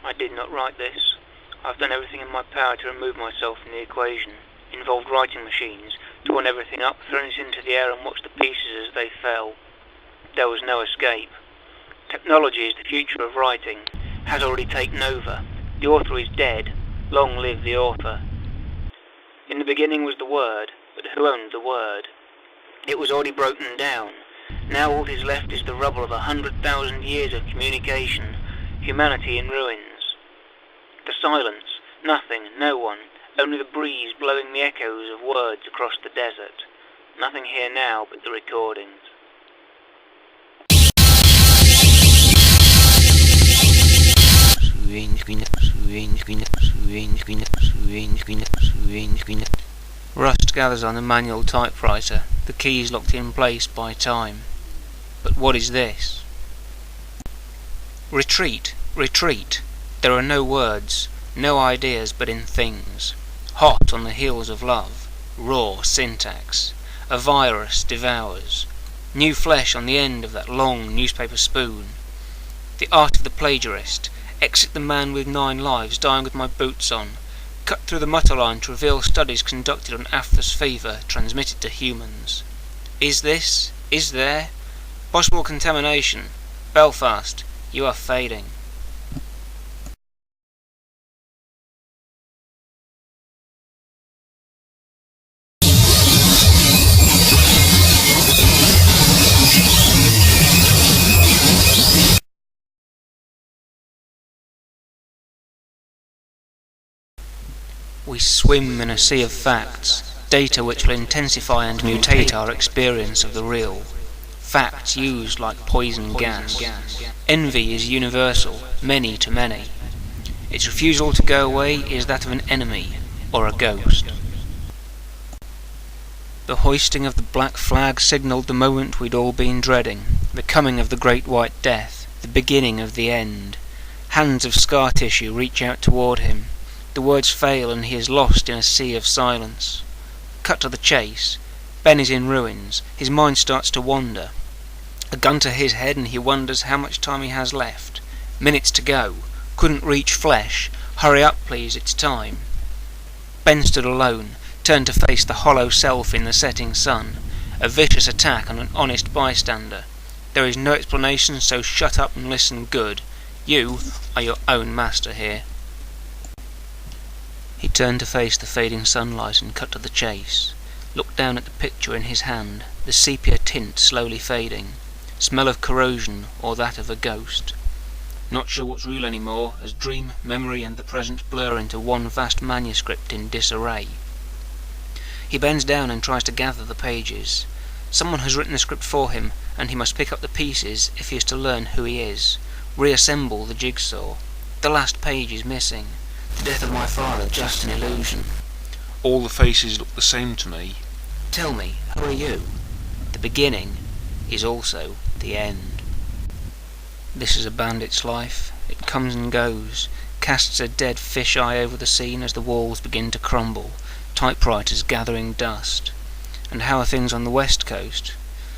I did not write this. I've done everything in my power to remove myself from the equation. Involved writing machines, torn everything up, thrown it into the air and watched the pieces as they fell. There was no escape. Technology is the future of writing, has already taken over. The author is dead. Long live the author. In the beginning was the Word, but who owned the Word? It was already broken down. Now all that is left is the rubble of 100,000 years of communication, humanity in ruins. The silence, nothing, no one, only the breeze blowing the echoes of words across the desert. Nothing here now but the recordings. Rust gathers on the manual typewriter, the keys locked in place by time. But what is this? Retreat, retreat. There are no words, no ideas but in things. Hot on the heels of love, raw syntax. A virus devours. New flesh on the end of that long newspaper spoon. The art of the plagiarist. Exit the man with 9 lives, dying with my boots on. Cut through the mutter line to reveal studies conducted on aphthous fever transmitted to humans. Is there? Possible contamination. Belfast, you are fading. We swim in a sea of facts, data which will intensify and mutate our experience of the real. Facts used like poison gas. Envy is universal, many to many. Its refusal to go away is that of an enemy or a ghost. The hoisting of the black flag signalled the moment we'd all been dreading, the coming of the Great White Death, the beginning of the end. Hands of scar tissue reach out toward him. The words fail and he is lost in a sea of silence. Cut to the chase. Ben is in ruins. His mind starts to wander. A gun to his head and he wonders how much time he has left. Minutes to go. Couldn't reach flesh. Hurry up please, it's time. Ben stood alone, turned to face the hollow self in the setting sun. A vicious attack on an honest bystander. There is no explanation, so shut up and listen good. You are your own master here. He turned to face the fading sunlight and cut to the chase. Looked down at the picture in his hand, the sepia tint slowly fading. Smell of corrosion or that of a ghost. Not sure what's real anymore, as dream, memory and the present blur into one vast manuscript in disarray. He bends down and tries to gather the pages. Someone has written the script for him, and he must pick up the pieces if he is to learn who he is. Reassemble the jigsaw. The last page is missing. The death of my father, just an illusion. All the faces look the same to me. Tell me, who are you? The beginning is also the end. This is a bandit's life. It comes and goes, casts a dead fish-eye over the scene as the walls begin to crumble, typewriters gathering dust. And how are things on the West Coast?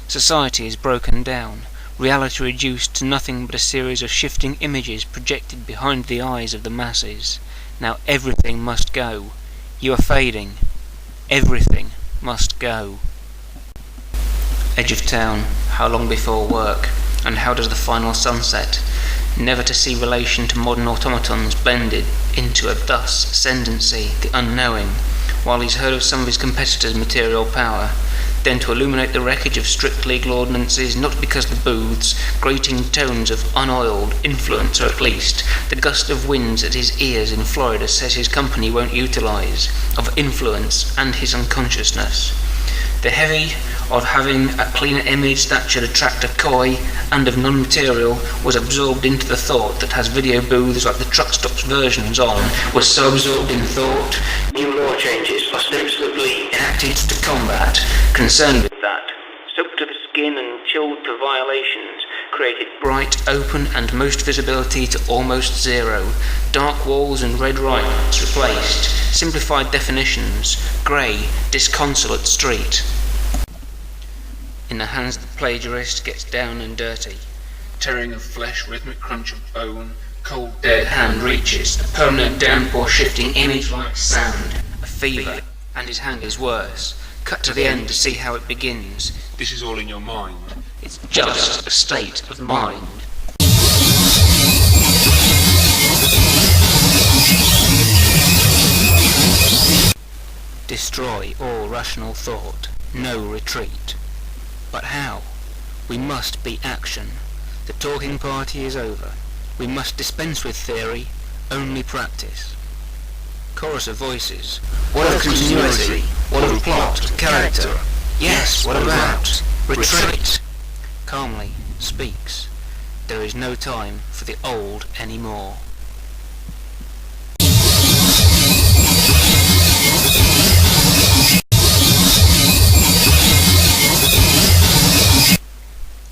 Society is broken down, reality reduced to nothing but a series of shifting images projected behind the eyes of the masses. Now everything must go. You are fading. Everything must go. Edge of town, how long before work, and how does the final sunset, never to see relation to modern automatons blended into a thus ascendancy, the unknowing, while he's heard of some of his competitors' material power, then to illuminate the wreckage of strict legal ordinances, not because the booths, grating tones of unoiled influence, or at least the gust of winds at his ears in Florida says his company won't utilize, of influence and his unconsciousness. The heavy of having a cleaner image that should attract a koi and of non-material was absorbed into the thought that has video booths like the truck stops versions on, was so absorbed in thought, new law changes ostensibly enacted to combat, concerned with that, soaked to the skin and chilled to violations, created bright, open and most visibility to almost zero, dark walls and red lights replaced, simplified definitions, grey, disconsolate street. In the hands of the plagiarist gets down and dirty. Tearing of flesh, rhythmic crunch of bone, cold Dead hand reaches, a permanent downpour shifting image like sound, a fever, and his hand is worse. Cut to the end to see how it begins. This is all in your mind. It's just a state of mind. Destroy all rational thought, no retreat. But how? We must be action. The talking party is over. We must dispense with theory, only practice. Chorus of voices. What of continuity? What of plot, character? Yes, what about? Retreat! Calmly speaks. There is no time for the old anymore.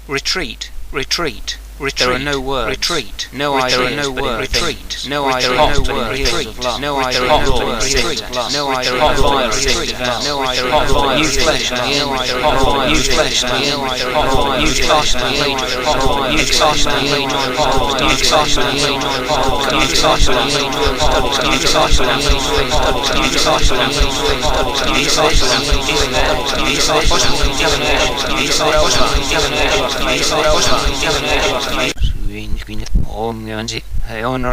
Retreat, retreat, retreat. There are no words. Retreat. No ideas. There are no words. Retreat. No ideas. No words. Retreat. No ideas. No words. Retreat. No ideas. No words. Retreat. No ideas. No words. Use flesh. No ideas. Use flesh. No ideas. Use cast. No ideas. Use cast. No ideas. Use cast. No ideas. Use cast. No ideas. Use cast. No ideas. Use cast. No ideas. Use cast. No ideas. Use cast. Suinkin omjansi, he on